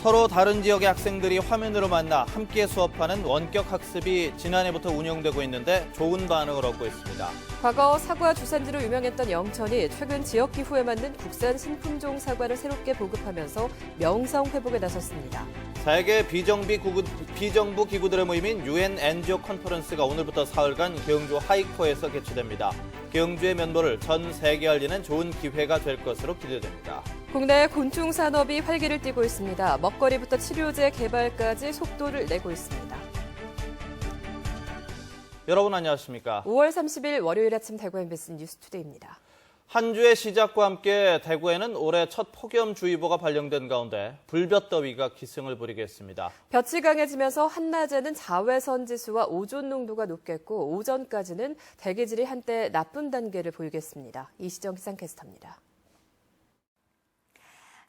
서로 다른 지역의 학생들이 화면으로 만나 함께 수업하는 원격 학습이 지난해부터 운영되고 있는데 좋은 반응을 얻고 있습니다. 과거 사과 주산지로 유명했던 영천이 최근 지역 기후에 맞는 국산 신품종 사과를 새롭게 보급하면서 명성 회복에 나섰습니다. 세계 비정부 기구들의 모임인 UN NGO 컨퍼런스가 오늘부터 사흘간 경주 하이코에서 개최됩니다. 경주의 면모를 전 세계에 알리는 좋은 기회가 될 것으로 기대됩니다. 국내 곤충 산업이 활기를 띠고 있습니다. 먹거리부터 치료제 개발까지 속도를 내고 있습니다. 여러분 안녕하십니까? 5월 30일 월요일 아침 대구 MBC 뉴스투데이입니다. 한 주의 시작과 함께 대구에는 올해 첫 폭염주의보가 발령된 가운데 불볕더위가 기승을 부리겠습니다. 볕이 강해지면서 한낮에는 자외선 지수와 오존 농도가 높겠고 오전까지는 대기질이 한때 나쁨 단계를 보이겠습니다. 이시정 기상캐스터입니다.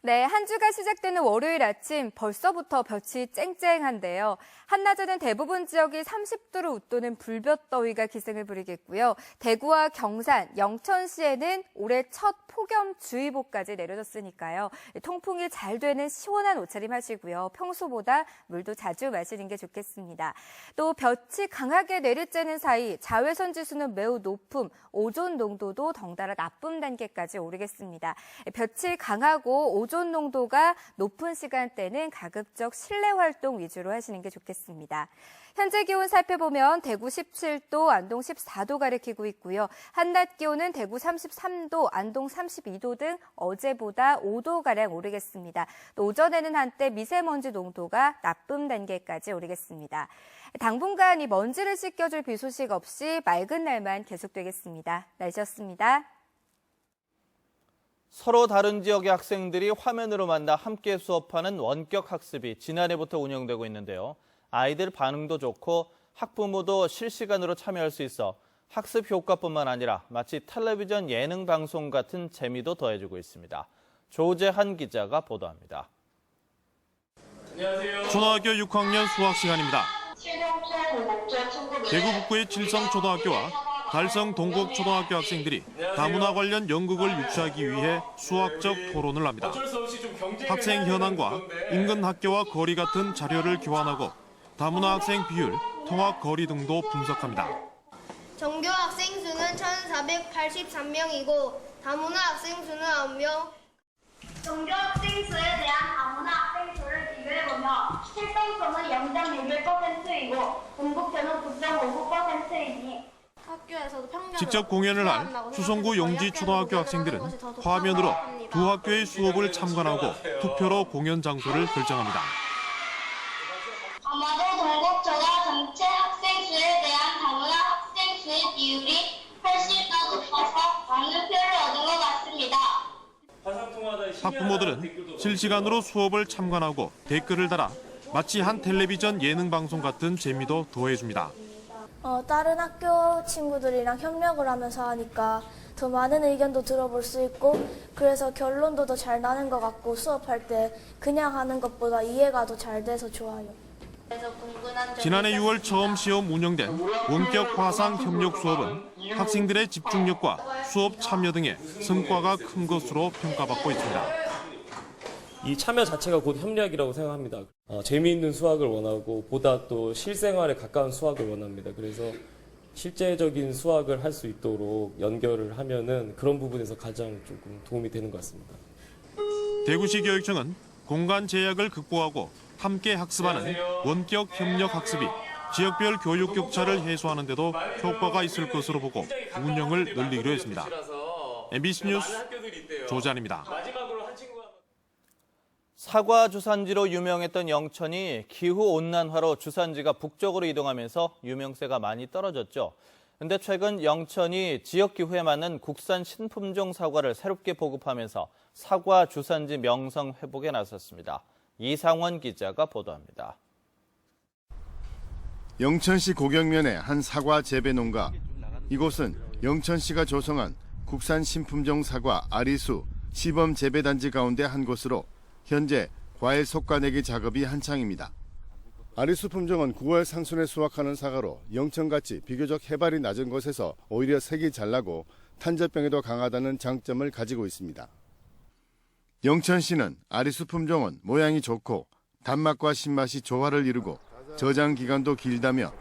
네, 한 주가 시작되는 월요일 아침 벌써부터 볕이 쨍쨍한데요. 한낮에는 대부분 지역이 30도를 웃도는 불볕더위가 기승을 부리겠고요. 대구와 경산, 영천시에는 올해 첫 폭염주의보까지 내려졌으니까요. 통풍이 잘 되는 시원한 옷차림 하시고요. 평소보다 물도 자주 마시는 게 좋겠습니다. 또 볕이 강하게 내리쬐는 사이 자외선 지수는 매우 높음, 오존 농도도 덩달아 나쁨 단계까지 오르겠습니다. 볕이 강하고 오존 농도가 높은 시간대는 가급적 실내 활동 위주로 하시는 게 좋겠습니다. 현재 기온 살펴보면 대구 17도, 안동 14도 가리키고 있고요. 한낮 기온은 대구 33도, 안동 32도 등 어제보다 5도가량 오르겠습니다. 또 오전에는 한때 미세먼지 농도가 나쁨 단계까지 오르겠습니다. 당분간 이 먼지를 씻겨줄 비 소식 없이 맑은 날만 계속되겠습니다. 날씨였습니다. 서로 다른 지역의 학생들이 화면으로 만나 함께 수업하는 원격 학습이 지난해부터 운영되고 있는데요. 아이들 반응도 좋고 학부모도 실시간으로 참여할 수 있어 학습 효과뿐만 아니라 마치 텔레비전 예능 방송 같은 재미도 더해주고 있습니다. 조재한 기자가 보도합니다. 안녕하세요. 초등학교 6학년 수학 시간입니다. 대구 북구의 칠성초등학교와 달성 동국초등학교 학생들이 다문화 관련 연극을 유치하기 위해 수학적 토론을 합니다. 학생 현황과 인근 학교와 거리 같은 자료를 교환하고 다문화 학생 비율, 통학 거리 등도 분석합니다. 전교 학생 수는 1,483명이고 다문화 학생 수는 9명. 전교 학생 수에 대한 다문화 학생 수를 비교해보면 실성표는 0.61%이고 분부표는 9.59%이니 직접 공연을 할 수성구 용지초등학교 학생들은 화면으로 두 학교의 수업을 참관하고 투표로 공연 장소를 결정합니다. 아마도 동국초가 전체 학생 수에 대한 다문화 학생 수의 비율이 훨씬 더 높아서 많은 표를 얻은 것 같습니다. 학부모들은 실시간으로 수업을 참관하고 댓글을 달아 마치 한 텔레비전 예능 방송 같은 재미도 더해줍니다. 다른 학교 친구들이랑 협력을 하면서 하니까 더 많은 의견도 들어볼 수 있고 그래서 결론도 더 잘 나는 것 같고 수업할 때 그냥 하는 것보다 이해가 더 잘 돼서 좋아요. 지난해 6월 처음 시험 운영된 원격 화상 협력 수업은 학생들의 집중력과 수업 참여 등의 성과가 큰 것으로 평가받고 있습니다. 이 참여 자체가 곧 협력이라고 생각합니다. 재미있는 수학을 원하고 보다 또 실생활에 가까운 수학을 원합니다. 그래서 실제적인 수학을 할 수 있도록 연결을 하면은 그런 부분에서 가장 조금 도움이 되는 것 같습니다. 대구시 교육청은 공간 제약을 극복하고 함께 학습하는 원격 협력 학습이 지역별 교육 격차를 해소하는 데도 효과가 있을 것으로 보고 운영을 늘리기로 했습니다. MBC 뉴스 조재한입니다. 사과 주산지로 유명했던 영천이 기후온난화로 주산지가 북쪽으로 이동하면서 유명세가 많이 떨어졌죠. 그런데 최근 영천이 지역 기후에 맞는 국산 신품종 사과를 새롭게 보급하면서 사과 주산지 명성 회복에 나섰습니다. 이상원 기자가 보도합니다. 영천시 고경면의 한 사과 재배 농가. 이곳은 영천시가 조성한 국산 신품종 사과 아리수 시범 재배 단지 가운데 한 곳으로 현재 과일 솎아내기 작업이 한창입니다. 아리수 품종은 9월 상순에 수확하는 사과로 영천같이 비교적 해발이 낮은 곳에서 오히려 색이 잘 나고 탄저병에도 강하다는 장점을 가지고 있습니다. 영천시는 아리수 품종은 모양이 좋고 단맛과 신맛이 조화를 이루고 저장 기간도 길다며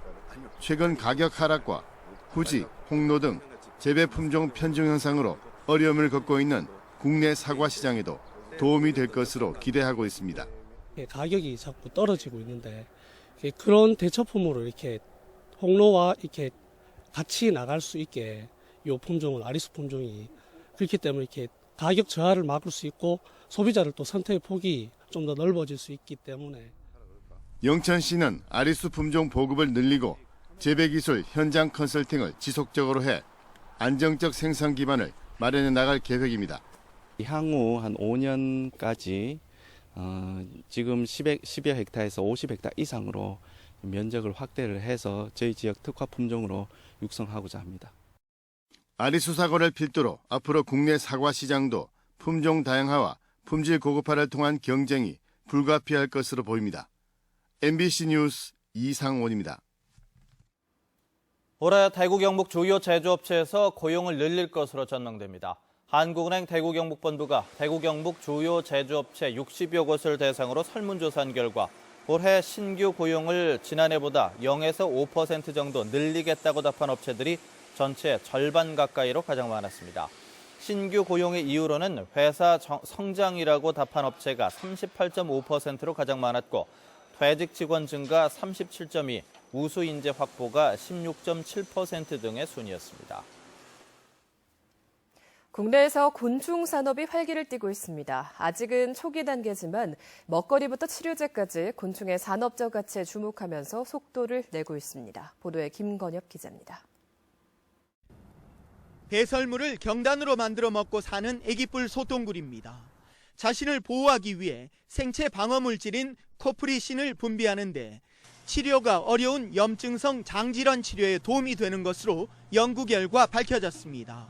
최근 가격 하락과 후지, 홍로 등 재배 품종 편중 현상으로 어려움을 겪고 있는 국내 사과 시장에도 도움이 될 것으로 기대하고 있습니다. 가격이 자꾸 떨어지고 있는데 그런 대처품으로 이렇게 홍로와 이렇게 같이 나갈 수 있게 이 품종은 아리수 품종이 그렇기 때문에 이렇게 가격 저하를 막을 수 있고 소비자를 또 선택의 폭이 좀 더 넓어질 수 있기 때문에 영천시는 아리수 품종 보급을 늘리고 재배기술 현장 컨설팅을 지속적으로 해 안정적 생산 기반을 마련해 나갈 계획입니다. 향후 한 5년까지 지금 10여 헥타에서 50헥타 이상으로 면적을 확대를 해서 저희 지역 특화 품종으로 육성하고자 합니다. 아리수 사과를 필두로 앞으로 국내 사과 시장도 품종 다양화와 품질 고급화를 통한 경쟁이 불가피할 것으로 보입니다. MBC 뉴스 이상원입니다. 올해 대구 경북 주요 제조업체에서 고용을 늘릴 것으로 전망됩니다. 한국은행 대구 경북본부가 대구 경북 주요 제조업체 60여 곳을 대상으로 설문조사한 결과 올해 신규 고용을 지난해보다 0에서 5% 정도 늘리겠다고 답한 업체들이 전체 절반 가까이로 가장 많았습니다. 신규 고용의 이유로는 회사 성장이라고 답한 업체가 38.5%로 가장 많았고 퇴직 직원 증가 37.2%, 우수 인재 확보가 16.7% 등의 순이었습니다. 국내에서 곤충 산업이 활기를 띠고 있습니다. 아직은 초기 단계지만 먹거리부터 치료제까지 곤충의 산업적 가치에 주목하면서 속도를 내고 있습니다. 보도에 김건엽 기자입니다. 배설물을 경단으로 만들어 먹고 사는 애기뿔 소똥구리입니다. 자신을 보호하기 위해 생체 방어물질인 코프리신을 분비하는데 치료가 어려운 염증성 장질환 치료에 도움이 되는 것으로 연구 결과 밝혀졌습니다.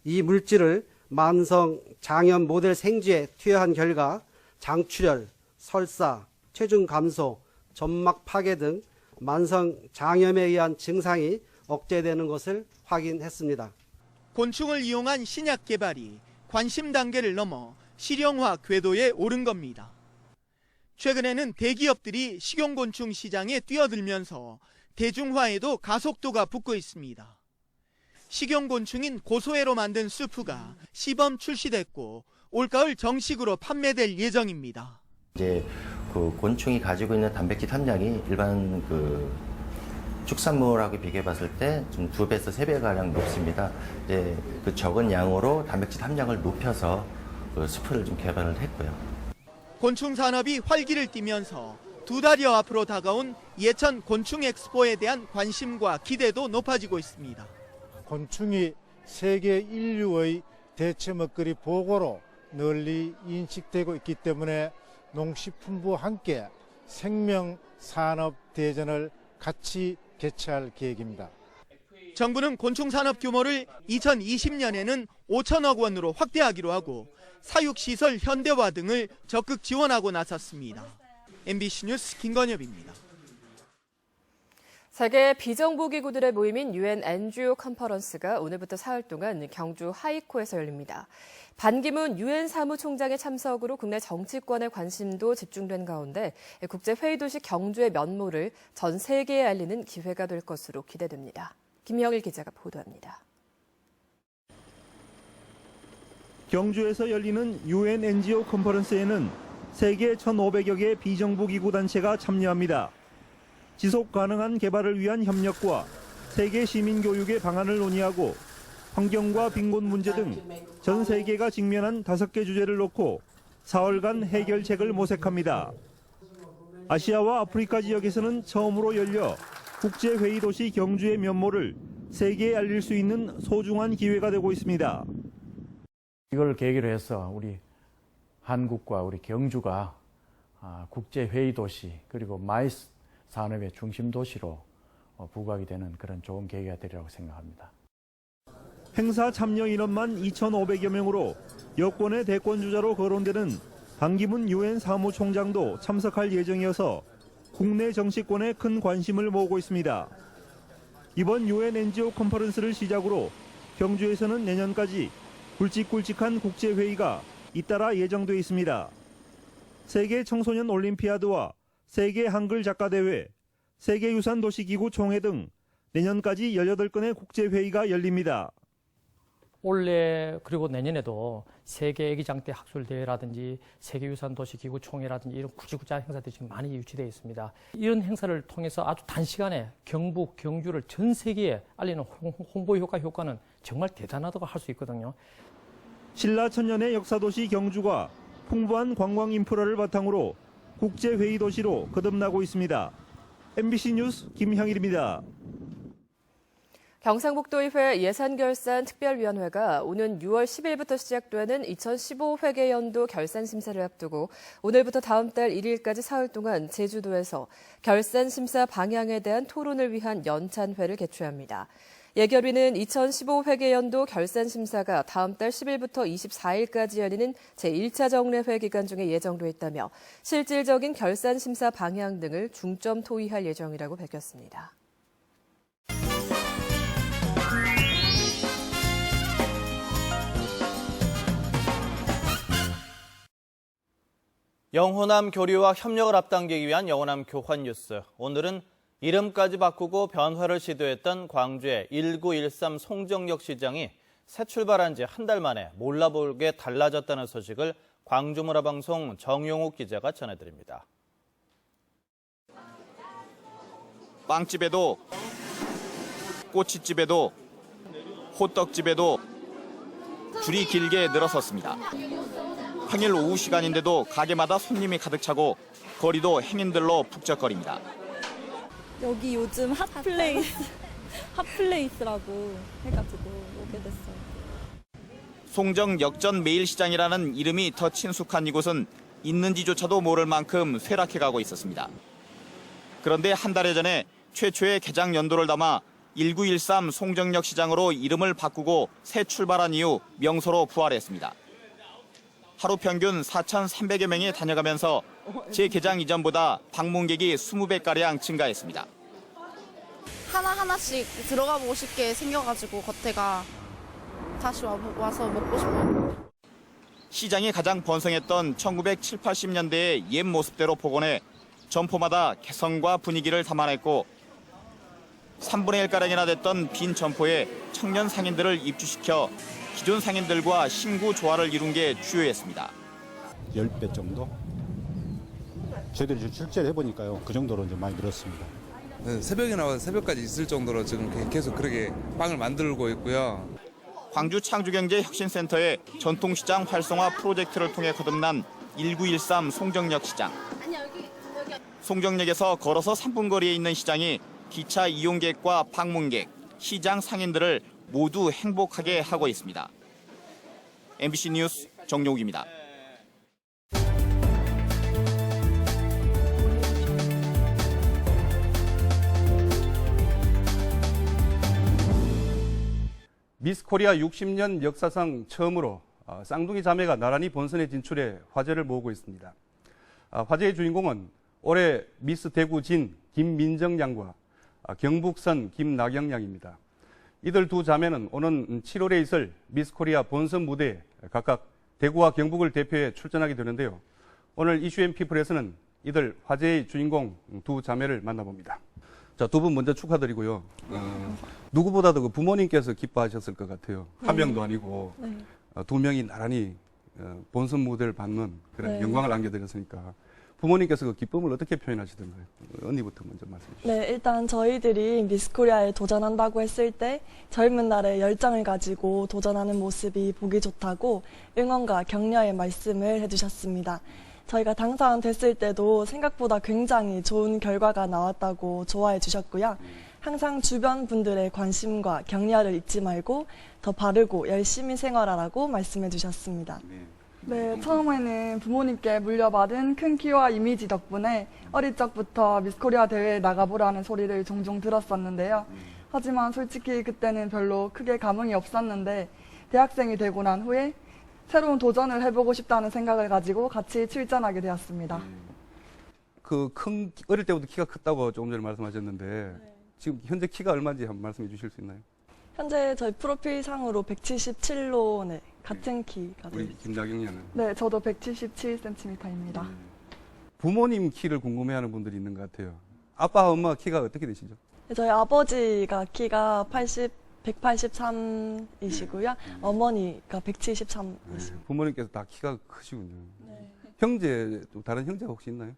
이 물질을 만성 장염 모델 생쥐에 투여한 결과 장출혈, 설사, 체중 감소, 점막 파괴 등 만성 장염에 의한 증상이 억제되는 것을 확인했습니다. 곤충을 이용한 신약 개발이 관심 단계를 넘어 실용화 궤도에 오른 겁니다. 최근에는 대기업들이 식용곤충 시장에 뛰어들면서 대중화에도 가속도가 붙고 있습니다. 식용곤충인 고소해로 만든 수프가 시범 출시됐고 올가을 정식으로 판매될 예정입니다. 이제 그 곤충이 가지고 있는 단백질 함량이 일반 축산물하고 비교해 봤을 때 좀 2배에서 3배 가량 높습니다. 이제 그 적은 양으로 단백질 함량을 높여서 그 수프를 좀 개발을 했고요. 곤충 산업이 활기를 띠면서 2달여 앞으로 다가온 예천 곤충 엑스포에 대한 관심과 기대도 높아지고 있습니다. 곤충이 세계 인류의 대체 먹거리 보고로 널리 인식되고 있기 때문에 농식품부와 함께 생명산업대전을 같이 개최할 계획입니다. 정부는 곤충 산업 규모를 2020년에는 5천억 원으로 확대하기로 하고 사육시설 현대화 등을 적극 지원하고 나섰습니다. MBC 뉴스 김건엽입니다. 세계 비정부기구들의 모임인 UN NGO 컨퍼런스가 오늘부터 사흘 동안 경주 하이코에서 열립니다. 반기문 UN 사무총장의 참석으로 국내 정치권의 관심도 집중된 가운데 국제회의도시 경주의 면모를 전 세계에 알리는 기회가 될 것으로 기대됩니다. 김영일 기자가 보도합니다. 경주에서 열리는 UN NGO 컨퍼런스에는 세계 1,500여 개 비정부기구 단체가 참여합니다. 지속 가능한 개발을 위한 협력과 세계 시민 교육의 방안을 논의하고 환경과 빈곤 문제 등 전 세계가 직면한 5개 주제를 놓고 4월간 해결책을 모색합니다. 아시아와 아프리카 지역에서는 처음으로 열려 국제회의 도시 경주의 면모를 세계에 알릴 수 있는 소중한 기회가 되고 있습니다. 이걸 계기로 해서 우리 한국과 우리 경주가 국제회의 도시 그리고 마이스 산업의 중심 도시로 부각이 되는 그런 좋은 계기가 되리라고 생각합니다. 행사 참여 인원만 2,500여 명으로 여권의 대권주자로 거론되는 반기문 UN 사무총장도 참석할 예정이어서 국내 정치권에 큰 관심을 모으고 있습니다. 이번 UN NGO 컨퍼런스를 시작으로 경주에서는 내년까지 굵직굵직한 국제회의가 잇따라 예정돼 있습니다. 세계 청소년 올림피아드와 세계 한글 작가대회, 세계유산도시기구 총회 등 내년까지 18건의 국제회의가 열립니다. 올해 그리고 내년에도 세계 애기장대 학술대회라든지 세계유산도시기구 총회라든지 이런 구체구자 행사들이 지금 많이 유치되어 있습니다. 이런 행사를 통해서 아주 단시간에 경북, 경주를 전 세계에 알리는 홍보 효과는 정말 대단하다고 할 수 있거든요. 신라천년의 역사도시 경주가 풍부한 관광 인프라를 바탕으로 국제회의 도시로 거듭나고 있습니다. MBC 뉴스 김향일입니다. 경상북도의회 예산결산특별위원회가 오는 6월 10일부터 시작되는 2015 회계연도 결산 심사를 앞두고 오늘부터 다음 달 1일까지 사흘 동안 제주도에서 결산 심사 방향에 대한 토론을 위한 연찬회를 개최합니다. 예결위는 2015 회계연도 결산 심사가 다음 달 10일부터 24일까지 열리는 제1차 정례회 기간 중에 예정돼 있다며 실질적인 결산 심사 방향 등을 중점 토의할 예정이라고 밝혔습니다. 영호남 교류와 협력을 앞당기기 위한 영호남 교환 뉴스. 오늘은 이름까지 바꾸고 변화를 시도했던 광주의 1913 송정역 시장이 새 출발한 지 한 달 만에 몰라보게 달라졌다는 소식을 광주문화방송 정용욱 기자가 전해드립니다. 빵집에도 꼬치집에도 호떡집에도 줄이 길게 늘어섰습니다. 평일 오후 시간인데도 가게마다 손님이 가득 차고 거리도 행인들로 북적거립니다. 여기 요즘 핫플레이스라고 해가지고 오게 됐어요. 송정 역전 매일시장이라는 이름이 더 친숙한 이곳은 있는지조차도 모를 만큼 쇠락해가고 있었습니다. 그런데 한 달 전에 최초의 개장 연도를 담아 1913 송정역 시장으로 이름을 바꾸고 새 출발한 이후 명소로 부활했습니다. 하루 평균 4,300여 명이 다녀가면서 재개장 이전보다 방문객이 20배가량 증가했습니다. 하나하나씩 들어가 보고 싶게 생겨가지고 겉에가 다시 와서 먹고 싶어요. 시장이 가장 번성했던 1970, 80년대의 옛 모습대로 복원해 점포마다 개성과 분위기를 담아냈고 3분의 1가량이나 됐던 빈 점포에 청년 상인들을 입주시켜 기존 상인들과 신구 조화를 이룬 게 주요했습니다. 10배 정도? 저희들이 실제로 해보니까요. 그 정도로 이제 많이 늘었습니다. 네, 새벽에 나와서 새벽까지 있을 정도로 지금 계속 그렇게 빵을 만들고 있고요. 광주 창조경제혁신센터의 전통시장 활성화 프로젝트를 통해 거듭난 1913 송정역 시장. 송정역에서 걸어서 3분 거리에 있는 시장이 기차 이용객과 방문객, 시장 상인들을 모두 행복하게 하고 있습니다. MBC 뉴스 정용욱입니다. 미스코리아 60년 역사상 처음으로 쌍둥이 자매가 나란히 본선에 진출해 화제를 모으고 있습니다. 화제의 주인공은 올해 미스 대구 진 김민정 양과 경북선 김나경 양입니다. 이들 두 자매는 오는 7월에 있을 미스코리아 본선 무대에 각각 대구와 경북을 대표해 출전하게 되는데요. 오늘 이슈앤피플에서는 이들 화제의 주인공 두 자매를 만나봅니다. 자, 두 분 먼저 축하드리고요. 누구보다도 그 부모님께서 기뻐하셨을 것 같아요. 한 명도 아니고 두 명이 나란히 본선 무대를 받는 그런 영광을 안겨드렸으니까 부모님께서 그 기쁨을 어떻게 표현하시던가요? 언니부터 먼저 말씀해 주시죠. 네, 일단 저희들이 미스코리아에 도전한다고 했을 때 젊은 날에 열정을 가지고 도전하는 모습이 보기 좋다고 응원과 격려의 말씀을 해주셨습니다. 저희가 당선됐을 때도 생각보다 굉장히 좋은 결과가 나왔다고 좋아해 주셨고요. 항상 주변 분들의 관심과 격려를 잊지 말고 더 바르고 열심히 생활하라고 말씀해 주셨습니다. 네, 처음에는 부모님께 물려받은 큰 키와 이미지 덕분에 어릴 적부터 미스코리아 대회에 나가보라는 소리를 종종 들었었는데요. 하지만 솔직히 그때는 별로 크게 감흥이 없었는데 대학생이 되고 난 후에 새로운 도전을 해보고 싶다는 생각을 가지고 같이 출전하게 되었습니다. 어릴 때부터 키가 컸다고 조금 전에 말씀하셨는데 지금 현재 키가 얼마인지 한번 말씀해 주실 수 있나요? 현재 저희 프로필상으로 177로 같은 키가 우리 김나경 양은? 네, 저도 177cm입니다. 부모님 키를 궁금해하는 분들이 있는 것 같아요. 아빠, 엄마 키가 어떻게 되시죠? 저희 아버지가 키가 183이시고요. 어머니가 173이시고. 부모님께서 다 키가 크시군요. 형제, 또 다른 형제가 혹시 있나요?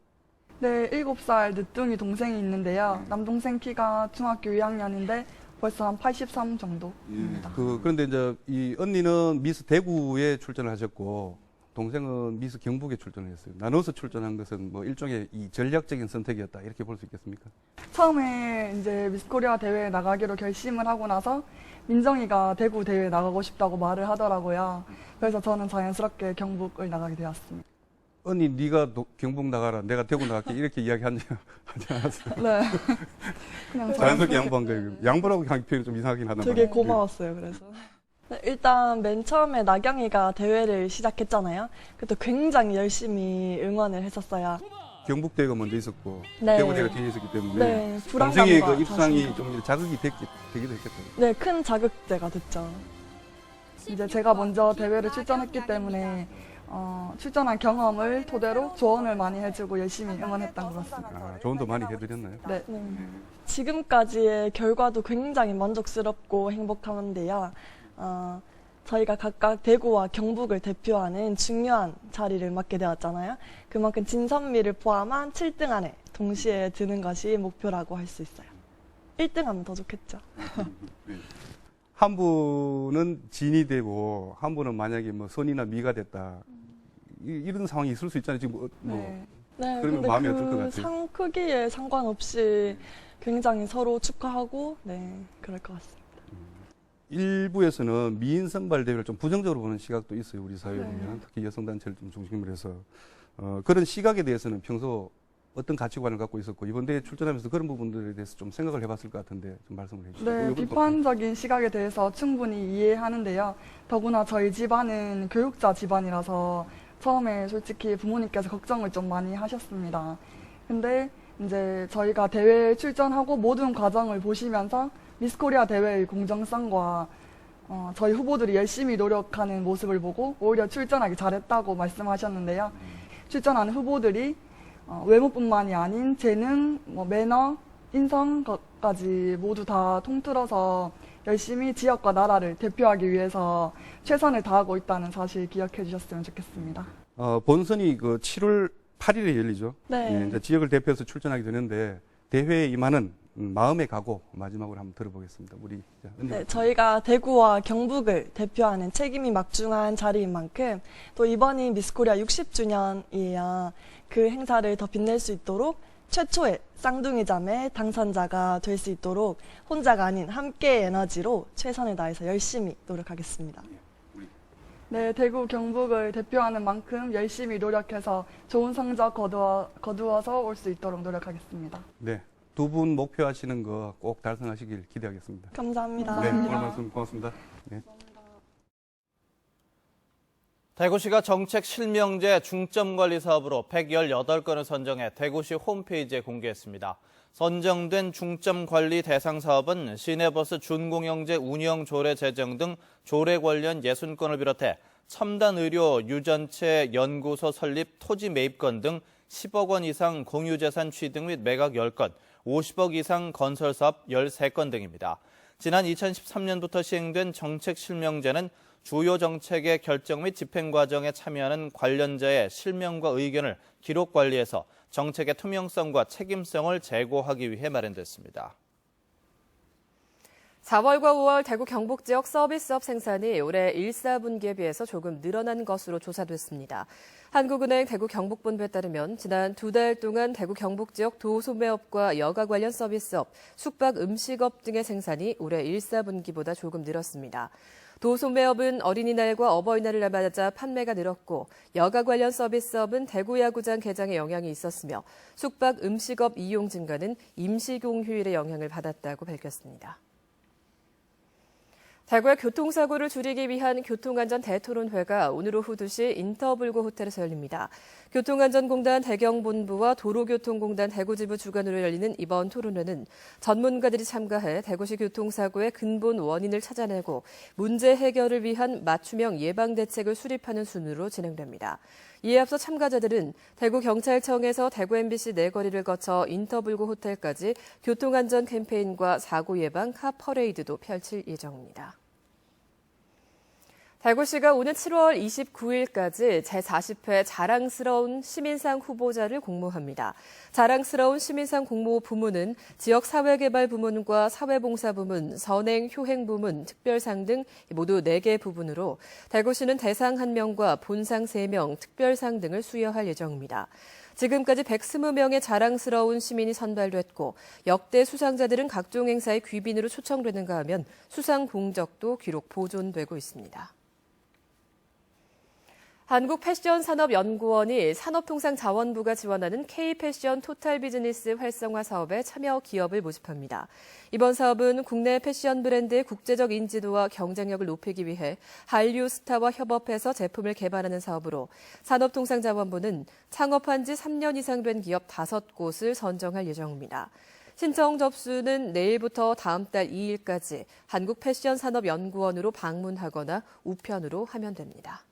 네, 7살 늦둥이 동생이 있는데요. 남동생 키가 중학교 2학년인데 벌써 한 83 정도입니다. 그런데 이제 이 언니는 미스 대구에 출전을 하셨고 동생은 미스 경북에 출전을 했어요. 나눠서 출전한 것은 뭐 일종의 이 전략적인 선택이었다 이렇게 볼 수 있겠습니까? 처음에 이제 미스 코리아 대회에 나가기로 결심을 하고 나서 민정이가 대구 대회에 나가고 싶다고 말을 하더라고요. 그래서 저는 자연스럽게 경북을 나가게 되었습니다. 언니 네가 경북 나가라, 내가 대구 나갈게 이렇게 이야기하지 않았어요? 네. 그냥 자연스럽게 양보한 거예요. 양보라고 하기 표현이 좀 이상하긴 하단 말이에요. 되게 고마웠어요. 그래서. 네, 일단 맨 처음에 나경이가 대회를 시작했잖아요. 그때 굉장히 열심히 응원을 했었어요. 경북 대회가 먼저 있었고 네. 대구 대회가 뒤에 있었기 때문에 네, 동생의 불안감과 그 입상이 자신감. 좀 자극이 되기도 했겠죠. 네, 큰 자극제가 됐죠. 이제 제가 먼저 대회를 출전했기 때문에 출전한 경험을 토대로 조언을 많이 해주고 열심히 응원했던 것 같습니다. 아, 조언도 많이 해드렸나요? 네. 지금까지의 결과도 굉장히 만족스럽고 행복한데요. 저희가 각각 대구와 경북을 대표하는 중요한 자리를 맡게 되었잖아요. 그만큼 진선미를 포함한 7등 안에 동시에 드는 것이 목표라고 할 수 있어요. 1등하면 더 좋겠죠. 한 분은 진이 되고 한 분은 만약에 뭐 선이나 미가 됐다. 이런 상황이 있을 수 있잖아요. 지금 네, 그러면 근데 마음이 그 어떨 것 같아요? 상 크기에 상관없이 굉장히 서로 축하하고 그럴 것 같습니다. 일부에서는 미인 선발 대회를 좀 부정적으로 보는 시각도 있어요. 우리 사회에 보면 특히 여성 단체를 좀 중심으로 해서 그런 시각에 대해서는 평소 어떤 가치관을 갖고 있었고 이번 대회 출전하면서 그런 부분들에 대해서 좀 생각을 해봤을 것 같은데 좀 말씀을 해주시죠. 네, 비판적인 시각에 대해서 충분히 이해하는데요. 더구나 저희 집안은 교육자 집안이라서 처음에 솔직히 부모님께서 걱정을 좀 많이 하셨습니다. 근데 이제 저희가 대회에 출전하고 모든 과정을 보시면서 미스 코리아 대회의 공정성과 저희 후보들이 열심히 노력하는 모습을 보고 오히려 출전하기 잘했다고 말씀하셨는데요. 출전하는 후보들이 외모뿐만이 아닌 재능, 매너, 인성까지 모두 다 통틀어서 열심히 지역과 나라를 대표하기 위해서 최선을 다하고 있다는 사실 기억해 주셨으면 좋겠습니다. 본선이 그 7월 8일에 열리죠. 네. 예, 이제 지역을 대표해서 출전하게 되는데 대회에 임하는 마음의 각오 마지막으로 한번 들어보겠습니다. 우리 언니. 네, 저희가 대구와 경북을 대표하는 책임이 막중한 자리인 만큼 또 이번이 미스코리아 60주년이에요. 그 행사를 더 빛낼 수 있도록 최초의 쌍둥이 자매 당선자가 될 수 있도록 혼자가 아닌 함께의 에너지로 최선을 다해서 열심히 노력하겠습니다. 네, 대구 경북을 대표하는 만큼 열심히 노력해서 좋은 성적 거두어서 올 수 있도록 노력하겠습니다. 네, 두 분 목표하시는 거 꼭 달성하시길 기대하겠습니다. 감사합니다. 네, 오늘 말씀 고맙습니다. 네. 대구시가 정책 실명제 중점 관리 사업으로 118건을 선정해 대구시 홈페이지에 공개했습니다. 선정된 중점 관리 대상 사업은 시내버스 준공영제 운영 조례 제정 등 조례 관련 60건을 비롯해 첨단 의료 유전체 연구소 설립 토지 매입건 등 10억 원 이상 공유재산 취득 및 매각 10건, 50억 이상 건설 사업 13건 등입니다. 지난 2013년부터 시행된 정책 실명제는 주요 정책의 결정 및 집행 과정에 참여하는 관련자의 실명과 의견을 기록 관리해서 정책의 투명성과 책임성을 제고하기 위해 마련됐습니다. 4월과 5월 대구 경북 지역 서비스업 생산이 올해 1, 4분기에 비해서 조금 늘어난 것으로 조사됐습니다. 한국은행 대구 경북본부에 따르면 지난 2달 동안 대구 경북 지역 도소매업과 여가 관련 서비스업, 숙박 음식업 등의 생산이 올해 1, 4분기보다 조금 늘었습니다. 도소매업은 어린이날과 어버이날을 맞아 판매가 늘었고 여가 관련 서비스업은 대구 야구장 개장에 영향이 있었으며 숙박 음식업 이용 증가는 임시공휴일의 영향을 받았다고 밝혔습니다. 대구의 교통사고를 줄이기 위한 교통안전 대토론회가 오늘 오후 2시 인터블고 호텔에서 열립니다. 교통안전공단 대경본부와 도로교통공단 대구지부 주관으로 열리는 이번 토론회는 전문가들이 참가해 대구시 교통사고의 근본 원인을 찾아내고 문제 해결을 위한 맞춤형 예방대책을 수립하는 순으로 진행됩니다. 이에 앞서 참가자들은 대구경찰청에서 대구 MBC 내거리를 거쳐 인터블고 호텔까지 교통안전 캠페인과 사고 예방 카퍼레이드도 펼칠 예정입니다. 대구시가 오는 7월 29일까지 제40회 자랑스러운 시민상 후보자를 공모합니다. 자랑스러운 시민상 공모 부문은 지역사회개발부문과 사회봉사부문, 선행효행부문, 특별상 등 모두 4개 부분으로 대구시는 대상 1명과 본상 3명, 특별상 등을 수여할 예정입니다. 지금까지 120명의 자랑스러운 시민이 선발됐고 역대 수상자들은 각종 행사에 귀빈으로 초청되는가 하면 수상 공적도 기록 보존되고 있습니다. 한국패션산업연구원이 산업통상자원부가 지원하는 K패션 토탈비즈니스 활성화 사업에 참여 기업을 모집합니다. 이번 사업은 국내 패션 브랜드의 국제적 인지도와 경쟁력을 높이기 위해 한류 스타와 협업해서 제품을 개발하는 사업으로 산업통상자원부는 창업한 지 3년 이상 된 기업 5곳을 선정할 예정입니다. 신청 접수는 내일부터 다음 달 2일까지 한국패션산업연구원으로 방문하거나 우편으로 하면 됩니다.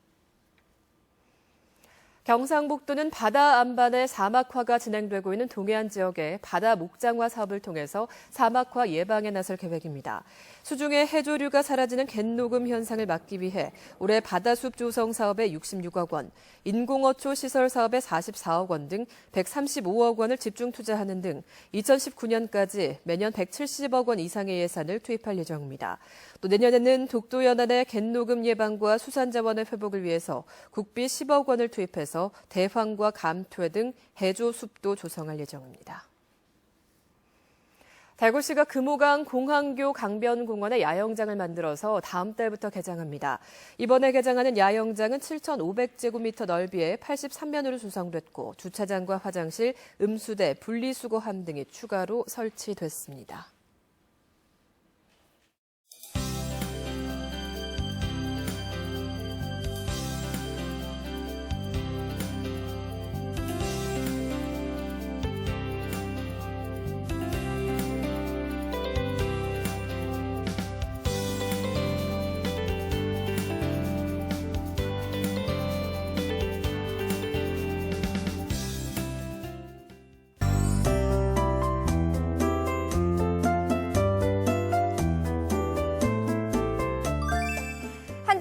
경상북도는 바다 안반의 사막화가 진행되고 있는 동해안 지역의 바다 목장화 사업을 통해서 사막화 예방에 나설 계획입니다. 수중의 해조류가 사라지는 갯녹음 현상을 막기 위해 올해 바다숲 조성 사업에 66억 원, 인공어초 시설 사업에 44억 원 등 135억 원을 집중 투자하는 등 2019년까지 매년 170억 원 이상의 예산을 투입할 예정입니다. 또 내년에는 독도 연안의 갯녹음 예방과 수산자원의 회복을 위해서 국비 10억 원을 투입해서 대황과 감퇴 등 해조숲도 조성할 예정입니다. 대구시가 금호강 공항교 강변공원에 야영장을 만들어서 다음 달부터 개장합니다. 이번에 개장하는 야영장은 7,500제곱미터 넓이에 83면으로 조성됐고 주차장과 화장실, 음수대, 분리수거함 등이 추가로 설치됐습니다.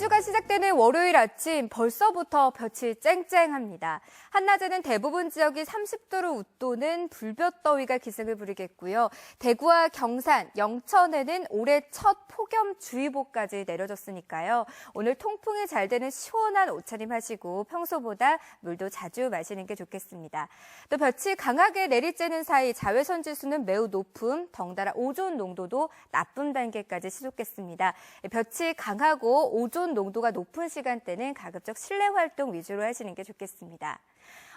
주가 시작되는 월요일 아침 벌써부터 볕이 쨍쨍합니다. 한낮에는 대부분 지역이 30도를 웃도는 불볕더위가 기승을 부리겠고요. 대구와 경산, 영천에는 올해 첫 폭염주의보까지 내려졌으니까요. 오늘 통풍이 잘 되는 시원한 옷차림 하시고 평소보다 물도 자주 마시는 게 좋겠습니다. 또 볕이 강하게 내리쬐는 사이 자외선 지수는 매우 높음, 덩달아 오존 농도도 나쁨 단계까지 치솟겠습니다. 볕이 강하고 오존 농도가 높은 시간대는 가급적 실내 활동 위주로 하시는 게 좋겠습니다.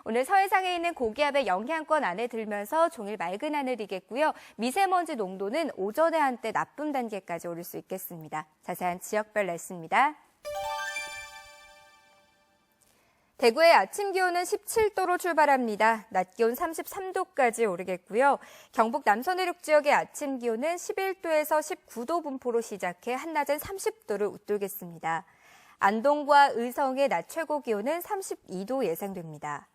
오늘 서해상에 있는 고기압의 영향권 안에 들면서 종일 맑은 하늘이겠고요. 미세먼지 농도는 오전에 한때 나쁨 단계까지 오를 수 있겠습니다. 자세한 지역별 날씨입니다. 대구의 아침 기온은 17도로 출발합니다. 낮 기온 33도까지 오르겠고요. 경북 남서내륙 지역의 아침 기온은 11도에서 19도 분포로 시작해 한낮엔 30도를 웃돌겠습니다. 안동과 의성의 낮 최고 기온은 32도 예상됩니다.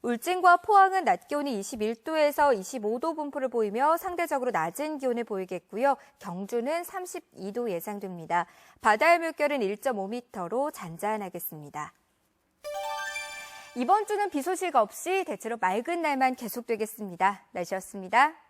울진과 포항은 낮 기온이 21도에서 25도 분포를 보이며 상대적으로 낮은 기온을 보이겠고요. 경주는 32도 예상됩니다. 바다의 물결은 1.5m로 잔잔하겠습니다. 이번 주는 비 소식 없이 대체로 맑은 날만 계속되겠습니다. 날씨였습니다.